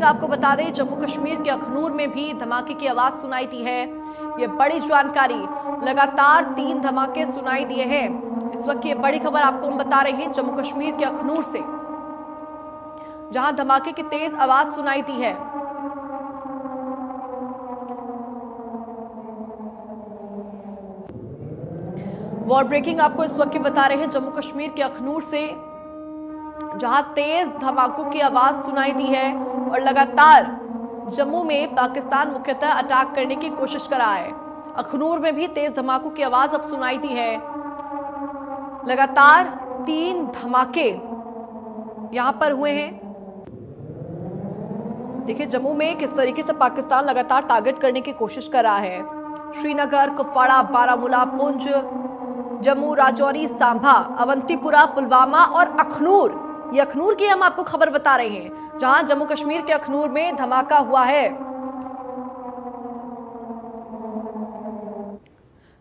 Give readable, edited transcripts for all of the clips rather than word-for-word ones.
आपको बता दें जम्मू कश्मीर के अखनूर में भी धमाके की आवाज सुनाई दी है। ये बड़ी जानकारी, लगातार 3 धमाके सुनाई दिए हैं। इस वक्त ये बड़ी खबर आपको हम बता रहे हैं जम्मू कश्मीर के अखनूर से, जहां धमाके की तेज आवाज सुनाई दी है। वॉर ब्रेकिंग आपको इस वक्त बता रहे हैं जम्मू कश्मीर के अखनूर से, जहां तेज धमाकों की आवाज सुनाई दी है और लगातार जम्मू में पाकिस्तान मुख्यतः अटैक करने की कोशिश कर रहा है। अखनूर में भी तेज धमाकों की आवाज अब सुनाई दी है। लगातार 3 धमाके यहां पर हुए हैं। देखिए जम्मू में किस तरीके से पाकिस्तान लगातार टारगेट करने की कोशिश कर रहा है। श्रीनगर, कुपवाड़ा, बारामूला, पुंछ, जम्मू, राजौरी, सांभा, अवंतीपुरा, पुलवामा और अखनूर, ये अखनूर की हम आपको खबर बता रहे हैं, जहां जम्मू कश्मीर के अखनूर में धमाका हुआ है।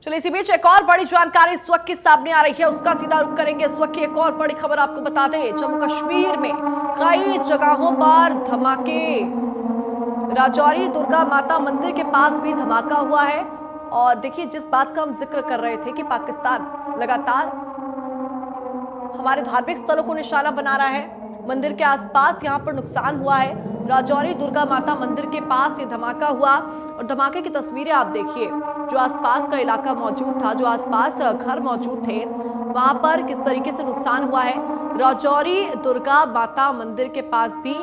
चलिए इसी बीच एक और बड़ी जानकारी इस वक्त की सामने आ रही है, उसका सीधा रुख करेंगे। इस वक्त की एक और बड़ी खबर आपको बता दें, जम्मू कश्मीर में कई जगहों पर धमाके, राजौरी दुर्गा माता मंदिर के पास भी धमाका हुआ है। और देखिए जिस बात का हम जिक्र कर रहे थे कि पाकिस्तान लगातार हमारे धार्मिक स्थलों को निशाना बना रहा है, मंदिर के आसपास यहां पर नुकसान हुआ है। राजौरी दुर्गा माता मंदिर के पास ये धमाका हुआ और धमाके की तस्वीरें आप देखिए। जो आसपास का इलाका मौजूद था, जो आसपास घर मौजूद थे, वहां पर किस तरीके से नुकसान हुआ है। राजौरी दुर्गा माता मंदिर के पास भी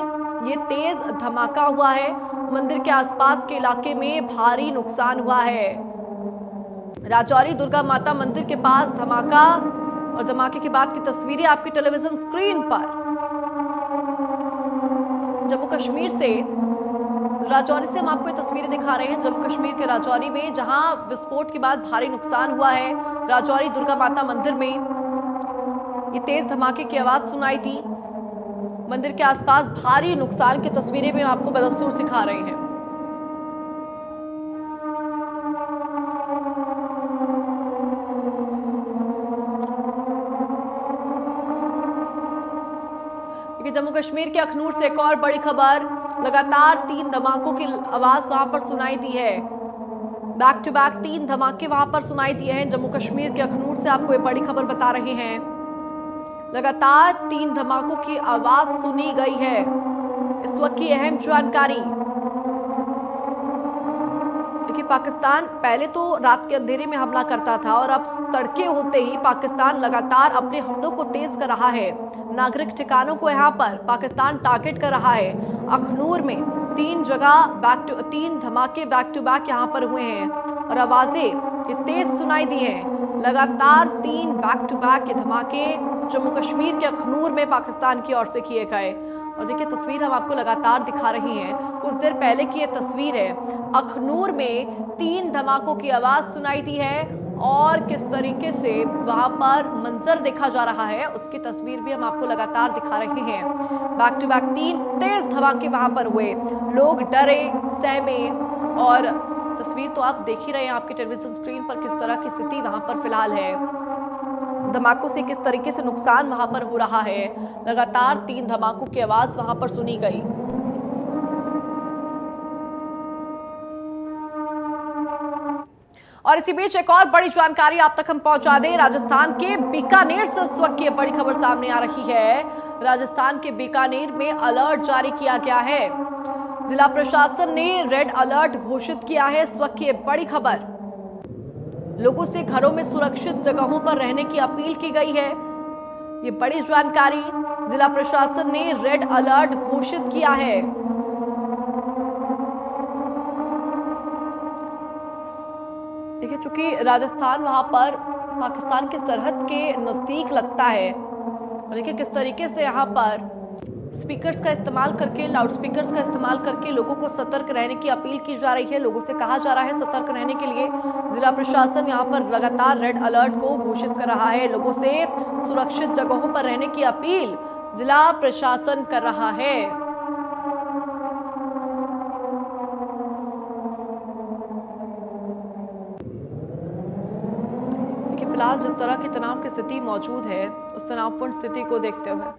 ये तेज धमाका हुआ है। मंदिर के आसपास के इलाके में भारी नुकसान हुआ है। राजौरी दुर्गा माता मंदिर के पास धमाका और धमाके के बाद की तस्वीरें आपकी टेलीविजन स्क्रीन पर। जम्मू कश्मीर से, राजौरी से हम आपको ये तस्वीरें दिखा रहे हैं। जम्मू कश्मीर के राजौरी में जहां विस्फोट के बाद भारी नुकसान हुआ है। राजौरी दुर्गा माता मंदिर में ये तेज धमाके की आवाज सुनाई दी। मंदिर के आसपास भारी नुकसान की तस्वीरें भी हम आपको बदस्तूर सिखा रहे हैं। जम्मू कश्मीर के अखनूर से एक और बड़ी खबर, लगातार 3 धमाकों की आवाज वहां पर सुनाई दी है। बैक टू बैक 3 धमाके वहां पर सुनाई दिए हैं। जम्मू कश्मीर के अखनूर से आपको ये बड़ी खबर बता रहे हैं। लगातार 3 धमाकों की आवाज सुनी गई है। इस वक्त की अहम जानकारी, देखिए पाकिस्तान पहले तो रात के अंधेरे में हमला करता था और अब तड़के होते ही पाकिस्तान लगातार अपने हमलों को तेज कर रहा है। नागरिक ठिकानों को यहां पर पाकिस्तान टारगेट कर रहा है। अखनूर में 3 जगह 3 धमाके बैक टू बैक यहां पर हुए हैं और आवाजें ये तेज सुनाई दी हैं। लगातार 3 बैक टू बैक ये धमाके जम्मू कश्मीर के अखनूर में पाकिस्तान की ओर से किए गए। और देखिए तस्वीर हम आपको लगातार दिखा रहे हैं, कुछ देर पहले की ये तस्वीर है। अखनूर में 3 धमाकों की आवाज सुनाई दी है और किस तरीके से वहां पर मंजर देखा जा रहा है उसकी तस्वीर भी हम आपको लगातार दिखा रहे हैं। बैक टू बैक 3 तेज धमाके वहां पर हुए, लोग डरे, सहमे और तस्वीर तो आप देख ही रहे हैं आपकी टेलीविजन स्क्रीन पर, किस तरह की स्थिति वहां पर फिलहाल है। धमाकों से किस तरीके से नुकसान वहां पर हो रहा है। लगातार 3 धमाकों की आवाज वहां पर सुनी गई। और इसी बीच एक और बड़ी जानकारी आप तक हम पहुंचा दें। राजस्थान के बीकानेर से इस वक्त की बड़ी खबर सामने आ रही है। राजस्थान के बीकानेर में अलर्ट जारी किया गया है। जिला प्रशासन ने रेड अलर्ट घोषित किया है। इस वक्त की बड़ी खबर, लोगों से घरों में सुरक्षित जगहों पर रहने की अपील की गई है। ये बड़ी जानकारी, जिला प्रशासन ने रेड अलर्ट घोषित किया है। देखिए चूंकि राजस्थान वहां पर पाकिस्तान के सरहद के नजदीक लगता है और देखिए किस तरीके से यहाँ पर स्पीकर्स का इस्तेमाल करके, लाउड स्पीकर्स का इस्तेमाल करके लोगों को सतर्क रहने की अपील की जा रही है। लोगों से कहा जा रहा है सतर्क रहने के लिए। जिला प्रशासन यहाँ पर लगातार रेड अलर्ट को घोषित कर रहा है। लोगों से सुरक्षित जगहों पर रहने की अपील जिला प्रशासन कर रहा है। देखिए फिलहाल जिस तरह की तनाव की स्थिति मौजूद है, उस तनावपूर्ण स्थिति को देखते हुए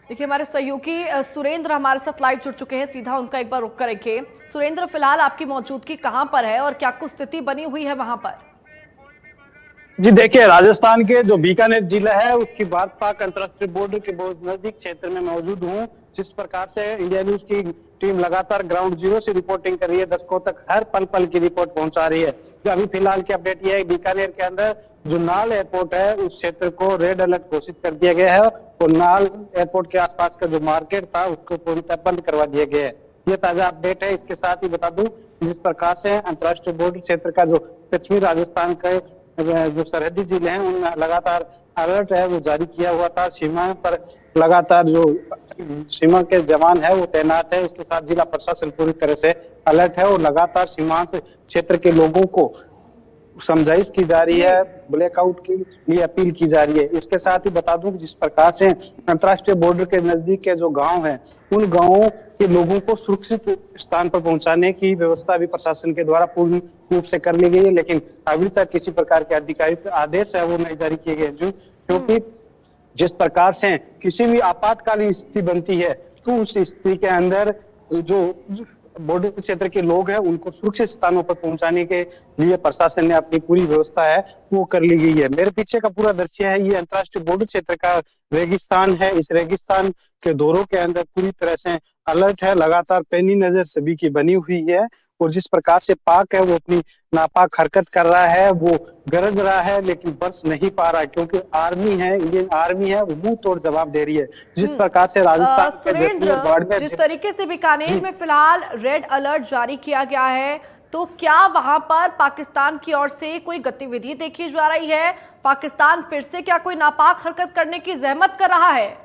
देखिए, हमारे सहयोगी सुरेंद्र हमारे साथ लाइव जुड़ चुके हैं, सीधा उनका एक बार रुख करेंगे। सुरेंद्र, फिलहाल आपकी मौजूदगी कहां पर है और क्या कुछ स्थिति बनी हुई है वहां पर? जी देखिए, राजस्थान के जो बीकानेर जिला है उसकी भारत पाक अंतर्राष्ट्रीय बॉर्डर के बहुत नजदीक क्षेत्र में मौजूद हूँ। जिस प्रकार से इंडिया न्यूज की टीम लगातार ग्राउंड जीरो से रिपोर्टिंग कर रही है, दर्शकों तक हर पल पल की रिपोर्ट पहुंचा रही है। जो अभी फिलहाल की अपडेट यह है, बीकानेर के अंदर जो नाल एयरपोर्ट है उस क्षेत्र को रेड अलर्ट घोषित कर दिया गया है और नाल एयरपोर्ट के आसपास का जो मार्केट था उसको पूर्णतः बंद करवा दिया गया है। ये ताजा अपडेट है। इसके साथ ही बता दूं, जिस प्रकार से अंतर्राष्ट्रीय बॉर्डर क्षेत्र का जो पश्चिमी राजस्थान का जो सरहदी जिले हैं उनमें लगातार अलर्ट है वो जारी किया हुआ था। सीमा पर लगातार जो सीमा के जवान है वो तैनात है। इसके साथ जिला प्रशासन पूरी तरह से अलर्ट है और लगातार सीमांत क्षेत्र के लोगों को समझाइश की जा रही है, ब्लैकआउट के लिए अपील की जा रही है। इसके साथ ही बता दूं कि जिस प्रकार से अंतर्राष्ट्रीय बॉर्डर के नजदीक के जो गांव हैं उन गांवों के लोगों को सुरक्षित स्थान पर पहुंचाने की व्यवस्था भी प्रशासन के द्वारा पूर्ण रूप से कर ली गई है, लेकिन अभी तक किसी प्रकार के आधिकारिक आदेश है वो नहीं जारी किए गए। क्योंकि जिस प्रकार से किसी भी आपातकालीन स्थिति बनती है तो उस स्थिति के अंदर जो बॉर्डर क्षेत्र के लोग हैं उनको सुरक्षित स्थानों पर पहुंचाने के लिए प्रशासन ने अपनी पूरी व्यवस्था है वो कर ली गई है। मेरे पीछे का पूरा दृश्य है, ये अंतर्राष्ट्रीय बॉर्डर क्षेत्र का रेगिस्तान है। इस रेगिस्तान के दौरों के अंदर पूरी तरह से अलर्ट है, लगातार पैनी नजर सभी की बनी हुई है। और जिस प्रकार से पाक है वो अपनी नापाक हरकत कर रहा है, वो गरज रहा है लेकिन बरस नहीं पा रहा है, क्योंकि आर्मी है, इंडियन आर्मी है, वो मुंह तोड़ जवाब दे रही है। जिस प्रकार से राजस्थान सुरेंद्र, जिस तरीके से बीकानेर में फिलहाल रेड अलर्ट जारी किया गया है, तो क्या वहां पर पाकिस्तान की ओर से कोई गतिविधि देखी जा रही है? पाकिस्तान फिर से क्या कोई नापाक हरकत करने की जहमत कर रहा है?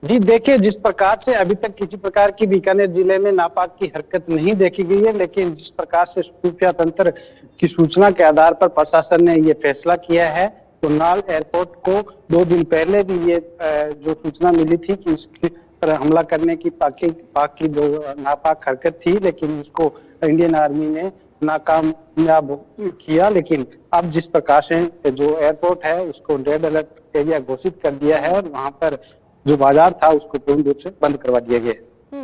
जी देखिए, जिस प्रकार से अभी तक किसी प्रकार की बीकानेर जिले में नापाक की हरकत नहीं देखी गई है, लेकिन जिस प्रकार से खुफिया तंत्र की सूचना के आधार पर प्रशासन ने ये फैसला किया है, तो नाल एयरपोर्ट को 2 दिन पहले भी ये जो सूचना मिली थी कि इसकी पर हमला करने की पाक की जो नापाक हरकत थी, लेकिन उसको इंडियन आर्मी ने नाकामयाब किया। लेकिन अब जिस प्रकार से जो एयरपोर्ट है उसको रेड अलर्ट एरिया घोषित कर दिया है और वहां पर जो बाजार था उसको पूर्ण रूप से बंद करवा दिया गया।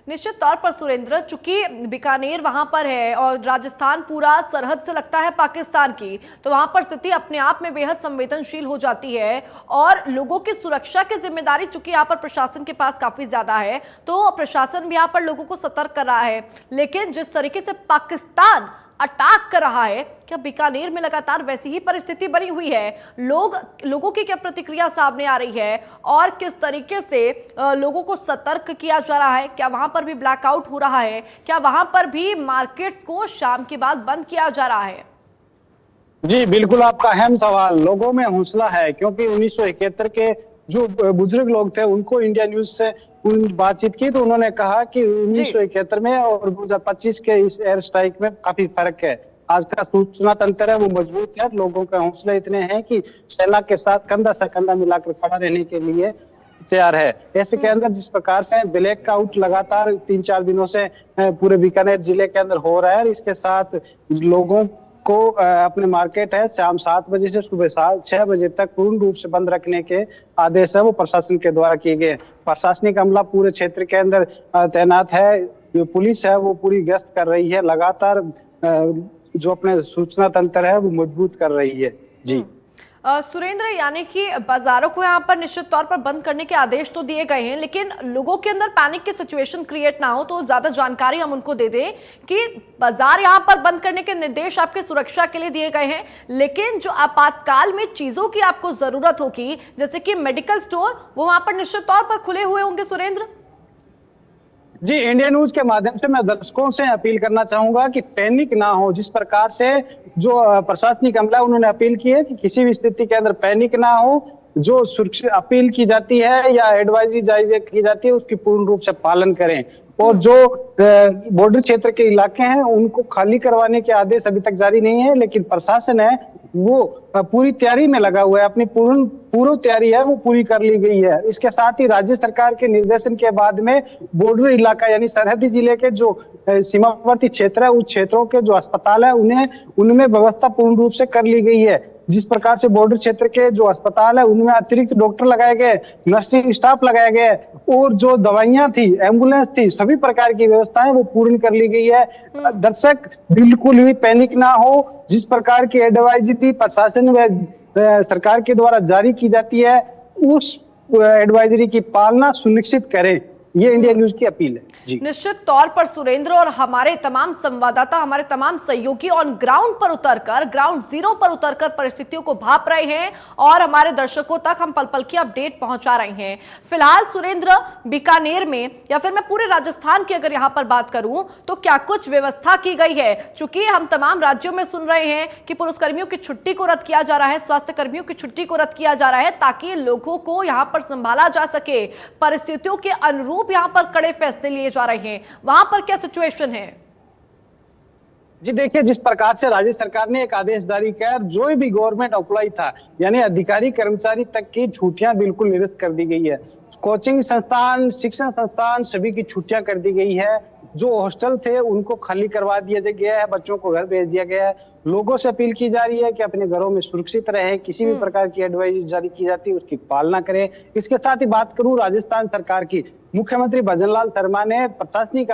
निश्चित तौर पर सुरेंद्र, चूंकि बीकानेर वहां पर है और राजस्थान पूरा सरहद से लगता है पाकिस्तान की, तो वहां पर स्थिति अपने आप में बेहद संवेदनशील हो जाती है और लोगों की सुरक्षा की जिम्मेदारी चूंकि यहाँ पर प्रशासन के पास काफी ज्यादा है, तो प्रशासन भी यहाँ पर लोगों को सतर्क कर रहा है। लेकिन जिस तरीके से पाकिस्तान अटैक कर रहा है, क्या बीकानेर में लगातार वैसी ही परिस्थिति बनी हुई है? लोगों की क्या प्रतिक्रिया सामने आ रही है और किस तरीके से लोगों को सतर्क किया जा रहा है? क्या वहां पर भी ब्लैकआउट हो रहा है? क्या वहां पर भी मार्केट्स को शाम के बाद बंद किया जा रहा है? जी बिल्कुल, आपका अहम सवाल। लोगों में हौसला है, क्योंकि 1971 के जो बुजुर्ग लोग थे उनको इंडिया न्यूज से बातचीत की तो उन्होंने कहा कि 1971 में और 2025 के इस एयर स्ट्राइक में काफी फर्क है। आज का सूचना तंत्र है वो मजबूत है, लोगों के हौसले इतने हैं कि सेना के साथ कंधा से कंधा मिलाकर खड़ा रहने के लिए तैयार है। ऐसे के अंदर जिस प्रकार से ब्लैकआउट लगातार 3-4 दिनों से पूरे बीकानेर जिले के अंदर हो रहा है, इसके साथ लोगों को अपने मार्केट है शाम 7 बजे से सुबह 6 बजे तक पूर्ण रूप से बंद रखने के आदेश है वो प्रशासन के द्वारा किए गए। प्रशासनिक अमला पूरे क्षेत्र के अंदर तैनात है, जो पुलिस है वो पूरी गश्त कर रही है, लगातार जो अपने सूचना तंत्र है वो मजबूत कर रही है। जी सुरेंद्र, यानी कि बाजारों को यहाँ पर निश्चित तौर पर बंद करने के आदेश तो दिए गए हैं, लेकिन लोगों के अंदर पैनिक की सिचुएशन क्रिएट ना हो, तो ज्यादा जानकारी हम उनको दे दें कि बाजार यहाँ पर बंद करने के निर्देश आपकी सुरक्षा के लिए दिए गए हैं, लेकिन जो आपातकाल में चीजों की आपको जरूरत होगी जैसे कि मेडिकल स्टोर, वो वहां पर निश्चित तौर पर खुले हुए होंगे। सुरेंद्र जी, इंडिया न्यूज के माध्यम से मैं दर्शकों से अपील करना चाहूंगा कि पैनिक ना हो। जिस प्रकार से जो प्रशासनिक अमला उन्होंने अपील की है कि किसी भी स्थिति के अंदर पैनिक ना हो, जो सुरक्षा अपील की जाती है या एडवाइजरी जारी की जाती है उसकी पूर्ण रूप से पालन करें। और जो बॉर्डर क्षेत्र के इलाके हैं उनको खाली करवाने के आदेश अभी तक जारी नहीं है, लेकिन प्रशासन है वो पूरी तैयारी में लगा हुआ है, अपनी पूरी तैयारी है वो पूरी कर ली गई है। इसके साथ ही राज्य सरकार के निर्देशन के बाद में बॉर्डर इलाका यानी सरहदी जिले के जो सीमावर्ती क्षेत्र है उस क्षेत्रों के जो अस्पताल है उनमें व्यवस्था पूर्ण रूप से कर ली गई है। जिस प्रकार से बॉर्डर क्षेत्र के जो अस्पताल है उनमें अतिरिक्त डॉक्टर लगाए गए, नर्सिंग स्टाफ लगाया गया है और जो दवाइयां थी, एम्बुलेंस थी, सभी प्रकार की व्यवस्थाएं वो पूर्ण कर ली गई है। दर्शक बिल्कुल भी पैनिक ना हो, जिस प्रकार की एडवाइजरी प्रशासन व सरकार के द्वारा जारी की जाती है उस एडवाइजरी की पालना सुनिश्चित करें, ये इंडिया न्यूज की अपील है। जी निश्चित तौर पर सुरेंद्र और हमारे तमाम संवाददाता, हमारे तमाम सहयोगी ऑन ग्राउंड पर उतरकर, ग्राउंड जीरो पर उतरकर परिस्थितियों को भाप रहे हैं और हमारे दर्शकों तक हम पल पल की अपडेट पहुंचा रहे हैं। फिलहाल सुरेंद्र, बीकानेर में या फिर मैं पूरे राजस्थान की अगर यहां पर बात करूं तो क्या कुछ व्यवस्था की गई है? चूंकि हम तमाम राज्यों में सुन रहे हैं कि पुलिसकर्मियों की छुट्टी को रद्द किया जा रहा है, स्वास्थ्य कर्मियों की छुट्टी को रद्द किया जा रहा है ताकि लोगों को यहां पर संभाला जा सके, परिस्थितियों के अनुरूप यहां पर कड़े फैसले लिए जा रहे हैं, वहां पर क्या सिचुएशन है? जी देखिए, जिस प्रकार से राज्य सरकार ने एक आदेश जारी किया, जो भी गवर्नमेंट एम्प्लॉय था यानी अधिकारी कर्मचारी तक की छुट्टियां बिल्कुल निरस्त कर दी गई है। कोचिंग संस्थान, शिक्षण संस्थान सभी की छुट्टियां कर दी गई है। जो हॉस्टल थे उनको खाली करवा दिया गया है, बच्चों को घर भेज दिया गया है। लोगों से अपील की जा रही है कि अपने घरों में सुरक्षित रहें, किसी भी प्रकार की एडवाइस जारी की जाती है उसकी पालना करें। इसके साथ ही बात करूं राजस्थान सरकार की, मुख्यमंत्री भजनलाल शर्मा ने प्रशासनिक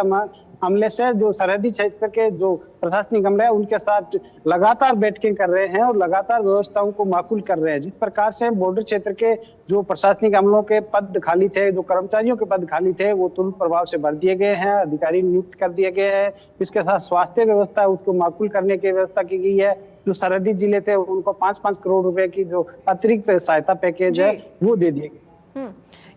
अमले से जो सरहदी क्षेत्र के जो प्रशासनिक अमले है उनके साथ लगातार बैठकें कर रहे हैं और लगातार व्यवस्थाओं को माकूल कर रहे हैं। जिस प्रकार से बॉर्डर क्षेत्र के जो प्रशासनिक अमलों के पद खाली थे, जो कर्मचारियों के पद खाली थे, वो तुरंत प्रभाव से भर दिए गए हैं, अधिकारी नियुक्त कर दिए गए हैं। इसके साथ स्वास्थ्य व्यवस्था उसको माकूल करने की व्यवस्था की गई है। जो सरहदी जिले थे उनको 5-5 करोड़ रुपए की जो अतिरिक्त सहायता पैकेज है वो दे दिए गए।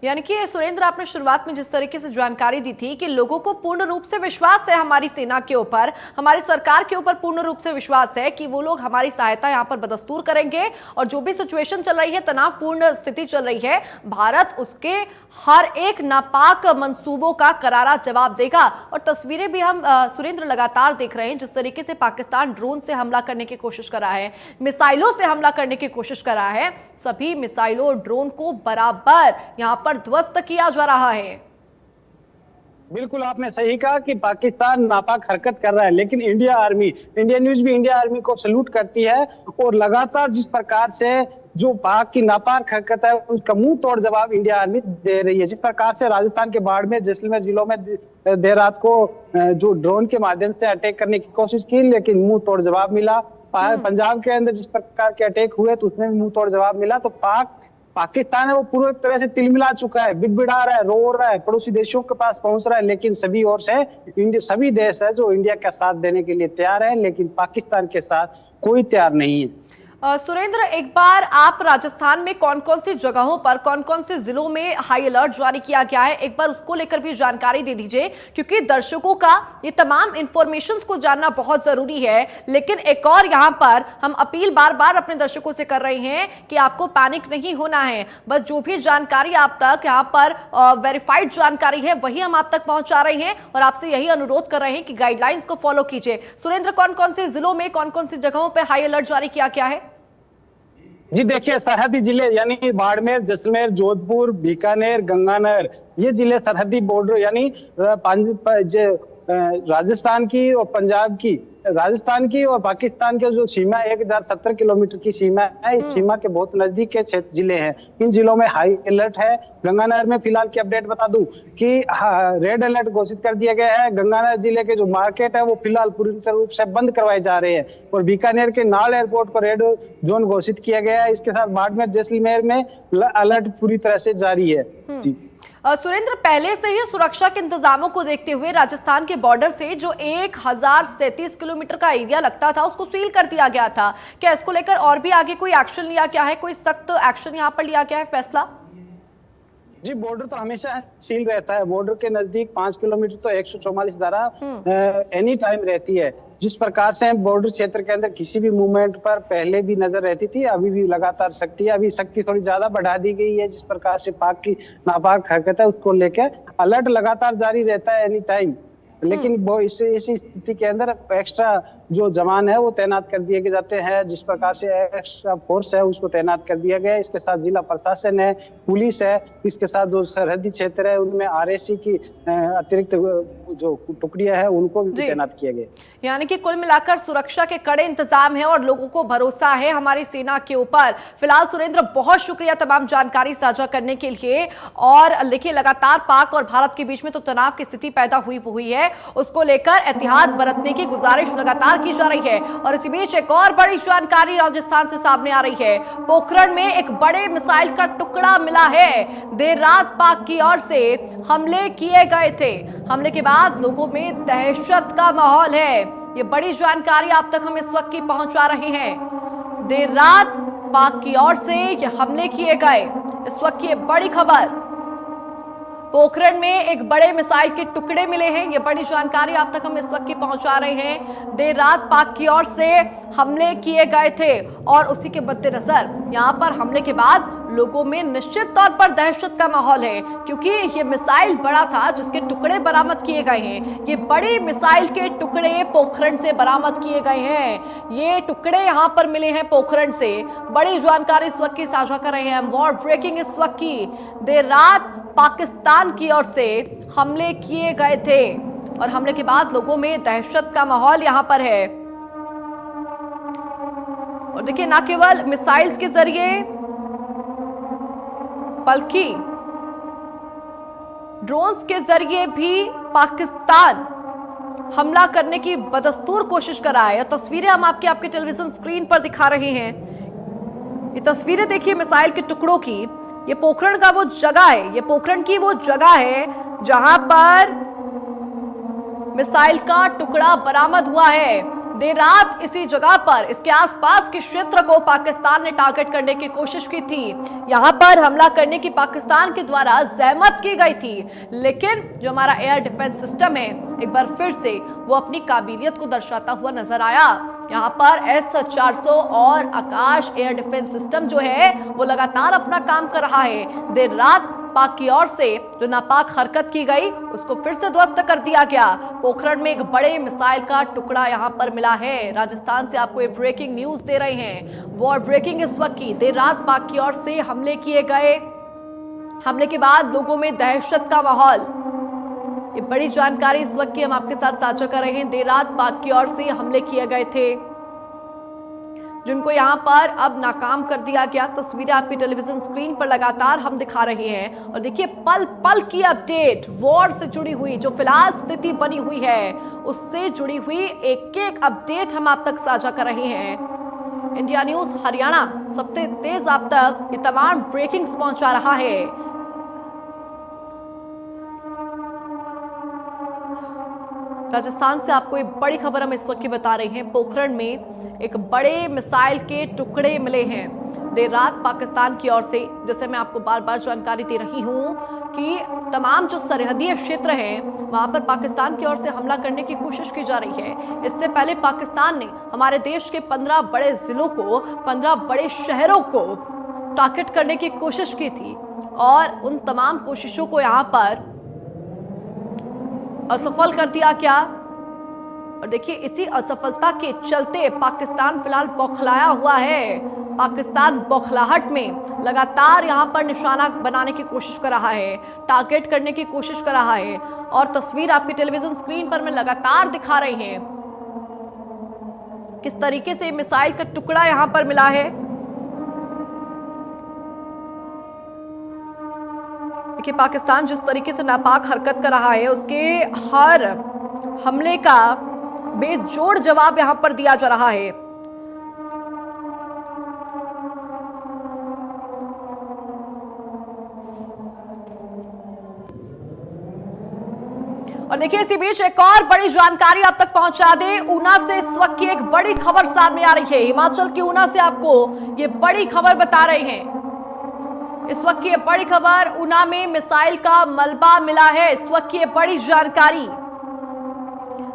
यानी कि सुरेंद्र, आपने शुरुआत में जिस तरीके से जानकारी दी थी कि लोगों को पूर्ण रूप से विश्वास है हमारी सेना के ऊपर, हमारी सरकार के ऊपर पूर्ण रूप से विश्वास है कि वो लोग हमारी सहायता यहाँ पर बदस्तूर करेंगे और जो भी सिचुएशन चल रही है, तनावपूर्ण स्थिति चल रही है, भारत उसके हर एक नापाक मंसूबों का करारा जवाब देगा। और तस्वीरें भी हम सुरेंद्र लगातार देख रहे हैं जिस तरीके से पाकिस्तान ड्रोन से हमला करने की कोशिश कर रहा है, मिसाइलों से हमला करने की कोशिश कर रहा है। सभी मिसाइलों और ड्रोन को बराबर यहाँ पर ध्वस्त किया जा रहा है। बिल्कुल आपने सही कहा कि पाकिस्तान नापाक हरकत कर रहा है, लेकिन इंडिया आर्मी, इंडिया न्यूज भी इंडिया आर्मी को सैल्यूट करती है और लगातार जिस प्रकार से जो पाक की नापाक हरकत है उसका मुंह तोड़ जवाब इंडिया आर्मी दे रही है। जिस प्रकार से राजस्थान के बाड़मेर, जैसलमेर जिलों में देर रात को जो ड्रोन के माध्यम से अटैक करने की कोशिश की, लेकिन मुंह तोड़ जवाब मिला। पंजाब के अंदर जिस प्रकार के अटैक हुए तो उसमें भी मुंह तोड़ जवाब मिला। तो पाकिस्तान है वो पूरी तरह से तिलमिला चुका है, बिड़बिड़ा रहा है, रो रहा है, पड़ोसी देशों के पास पहुंच रहा है, लेकिन सभी ओर से सभी देश है जो इंडिया का साथ देने के लिए तैयार है, लेकिन पाकिस्तान के साथ कोई तैयार नहीं है। सुरेंद्र, एक बार आप राजस्थान में कौन कौन सी जगहों पर, कौन कौन से जिलों में हाई अलर्ट जारी किया गया है, एक बार उसको लेकर भी जानकारी दे दीजिए, क्योंकि दर्शकों का ये तमाम इंफॉर्मेशंस को जानना बहुत जरूरी है। लेकिन एक और यहाँ पर हम अपील बार बार अपने दर्शकों से कर रहे हैं कि आपको पैनिक नहीं होना है, बस जो भी जानकारी आप तक यहाँ पर वेरीफाइड जानकारी है वही हम आप तक पहुंचा रहे हैं और आपसे यही अनुरोध कर रहे हैं कि गाइडलाइंस को फॉलो कीजिए। सुरेंद्र, कौन कौन से जिलों में, कौन कौन सी जगहों पर हाई अलर्ट जारी किया गया है? जी देखिए, सरहदी जिले यानी बाड़मेर, जैसलमेर, जोधपुर, बीकानेर, गंगानगर, ये जिले सरहदी बॉर्डर यानी राजस्थान की और पंजाब की, राजस्थान की और पाकिस्तान के जो सीमा 1070 किलोमीटर की सीमा है, इस सीमा के बहुत नजदीक के क्षेत्र जिले हैं। इन जिलों में हाई अलर्ट है। गंगानगर में फिलहाल की अपडेट बता दूं कि रेड अलर्ट घोषित कर दिया गया है। गंगानगर जिले के जो मार्केट है वो फिलहाल पूरी रूप से बंद करवाए जा रहे हैं और बीकानेर के नाल एयरपोर्ट को रेड जोन घोषित किया गया है। इसके साथ बाड़मेर, जैसलमेर में अलर्ट पूरी तरह से जारी है। जी सुरेंद्र, पहले से ही सुरक्षा के इंतजामों को देखते हुए राजस्थान के बॉर्डर से जो 1037 किलोमीटर का एरिया लगता था उसको सील कर दिया गया था। क्या इसको लेकर और भी आगे कोई एक्शन लिया गया है, कोई सख्त एक्शन यहाँ पर लिया गया है, फैसला? जी, बॉर्डर तो हमेशा सील रहता है। बॉर्डर के नजदीक 5 किलोमीटर तो 144 धारा एनी टाइम रहती है। जिस प्रकार से बॉर्डर क्षेत्र के अंदर किसी भी मूवमेंट पर पहले भी नजर रहती थी, अभी भी लगातार सख्ती है। अभी सख्ती थोड़ी ज्यादा बढ़ा दी गई है। जिस प्रकार से पाक की नापाक हरकत है उसको लेकर अलर्ट लगातार जारी रहता है एनी टाइम। लेकिन वो इस स्थिति के अंदर एक्स्ट्रा जो जवान है वो तैनात कर दिए जाते हैं। जिस प्रकार से एक्स्ट्रा फोर्स है उसको तैनात कर दिया गया है। इसके साथ जिला प्रशासन है, पुलिस है, इसके साथ जो सरहदी क्षेत्र है उनमें आरएसी की अतिरिक्त जो टुकड़ियां है उनको भी तैनात किया गया। यानी कि कुल मिलाकर सुरक्षा के कड़े इंतजाम है और लोगों को भरोसा है हमारी सेना के ऊपर। फिलहाल सुरेंद्र, बहुत शुक्रिया तमाम जानकारी साझा करने के लिए। और देखिए, लगातार पाक और भारत के बीच में तो तनाव की स्थिति पैदा हुई है, उसको लेकर एहतियात बरतने की गुजारिश लगातार की जा रही है। और इसी बीच एक और बड़ी जानकारी राजस्थान से सामने आ रही है। पोखरण में एक बड़े मिसाइल का टुकड़ा मिला है। देर रात पाक की ओर से हमले किए गए थे। हमले के बाद लोगों में दहशत का माहौल है। ये बड़ी जानकारी आप तक हम इस वक्त की पहुंचा रहे हैं। देर रात पाक की ओर से ये हमले किए गए, इस वक्त की बड़ी खबर। पोखरण में एक बड़े मिसाइल के टुकड़े मिले हैं, ये बड़ी जानकारी आप तक हम इस वक्त की पहुंचा रहे हैं। देर रात पाक की ओर से हमले किए गए थे और उसी के मद्देनजर यहां पर हमले के बाद लोगों में निश्चित तौर पर दहशत का माहौल है, क्योंकि ये मिसाइल बड़ा था जिसके टुकड़े बरामद किए गए हैं। ये बड़े मिसाइल के टुकड़े पोखरण से बरामद किए गए हैं। ये टुकड़े यहां पर मिले हैं पोखरण से। बड़ी जानकारी इस वक्त की साझा कर रहे हैं हम, वॉर ब्रेकिंग इस वक्त की। देर रात पाकिस्तान की ओर से हमले किए गए थे और हमले के बाद लोगों में दहशत का माहौल यहां पर है। और देखिए, ना केवल मिसाइल्स के जरिए बल्कि ड्रोन्स के जरिए भी पाकिस्तान हमला करने की बदस्तूर कोशिश कर रहा है। और तस्वीरें हम आपके टेलीविजन स्क्रीन पर दिखा रहे हैं। ये तस्वीरें देखिए मिसाइल के टुकड़ों की। ये पोखरण का वो जगह है, ये पोखरण की वो जगह है जहां पर मिसाइल का टुकड़ा बरामद हुआ है। देर रात इसी जगह पर, इसके आसपास के क्षेत्र को पाकिस्तान ने टारगेट करने की कोशिश की थी। यहां पर हमला करने की पाकिस्तान के द्वारा जहमत की गई थी, लेकिन जो हमारा एयर डिफेंस सिस्टम है एक बार फिर से वो अपनी काबिलियत को दर्शाता हुआ नजर आया। यहाँ पर S-400 और आकाश एयर डिफेंस सिस्टम जो है वो लगातार अपना काम कर रहा है। देर रात पाक की ओर से जो नापाक हरकत की गई उसको फिर से ध्वस्त कर दिया गया। पोखरण में एक बड़े मिसाइल का टुकड़ा यहाँ पर मिला है। राजस्थान से आपको ये ब्रेकिंग न्यूज दे रहे हैं, वॉर ब्रेकिंग इस वक्त की। देर रात पाक की ओर से हमले किए गए, हमले के बाद लोगों में दहशत का माहौल। ये बड़ी जानकारी इस वक्त की हम आपके साथ साझा कर रहे हैं। देर रात पाक की ओर से हमले किए गए थे जिनको यहां पर अब नाकाम कर दिया गया। तस्वीरें आपकी टेलीविजन स्क्रीन पर लगातार हम दिखा रहे हैं। और देखिए, पल पल की अपडेट, वॉर से जुड़ी हुई जो फिलहाल स्थिति बनी हुई है उससे जुड़ी हुई एक एक अपडेट हम आप तक साझा कर रहे हैं। इंडिया न्यूज हरियाणा सबसे तेज आप तक ये तमाम ब्रेकिंग्स पहुंचा रहा है। राजस्थान से आपको एक बड़ी खबर हम इस वक्त की बता रहे हैं। पोखरण में एक बड़े मिसाइल के टुकड़े मिले हैं देर रात पाकिस्तान की ओर से। जैसे मैं आपको बार बार जानकारी दे रही हूं कि तमाम जो सरहदी क्षेत्र हैं वहां पर पाकिस्तान की ओर से हमला करने की कोशिश की जा रही है। इससे पहले पाकिस्तान ने हमारे देश के 15 बड़े जिलों को, 15 बड़े शहरों को टारगेट करने की कोशिश की थी और उन तमाम कोशिशों को यहाँ पर असफल कर दिया गया। और देखिए, इसी असफलता के चलते पाकिस्तान फिलहाल बौखलाया हुआ है। पाकिस्तान बौखलाहट में लगातार यहां पर निशाना बनाने की कोशिश कर रहा है, टारगेट करने की कोशिश कर रहा है। और तस्वीर आपकी टेलीविजन स्क्रीन पर मैं लगातार दिखा रही हैं किस तरीके से मिसाइल का टुकड़ा यहां पर मिला है। देखिए, पाकिस्तान जिस तरीके से नापाक हरकत कर रहा है उसके हर हमले का बेजोड़ जवाब यहां पर दिया जा रहा है। और देखिए, इसी बीच एक और बड़ी जानकारी आप तक पहुंचा दे। ऊना से इस वक्त की एक बड़ी खबर सामने आ रही है। हिमाचल की ऊना से आपको ये बड़ी खबर बता रहे हैं। इस वक्त की ये बड़ी खबर, ऊना में मिसाइल का मलबा मिला है। इस वक्त की ये बड़ी जानकारी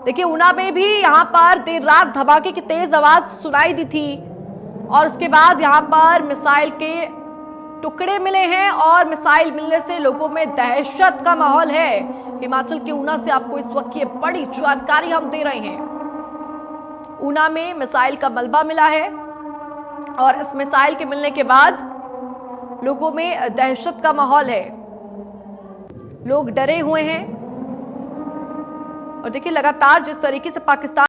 देखिए, ऊना में भी यहां पर देर रात धमाके की तेज आवाज सुनाई दी थी और उसके बाद यहां पर मिसाइल के टुकड़े मिले हैं और मिसाइल मिलने से लोगों में दहशत का माहौल है। हिमाचल के ऊना से आपको इस वक्त की बड़ी जानकारी हम दे रहे हैं। ऊना में मिसाइल का मलबा मिला है और इस मिसाइल के मिलने के बाद लोगों में दहशत का माहौल है, लोग डरे हुए हैं। और देखिए लगातार जिस तरीके से पाकिस्तान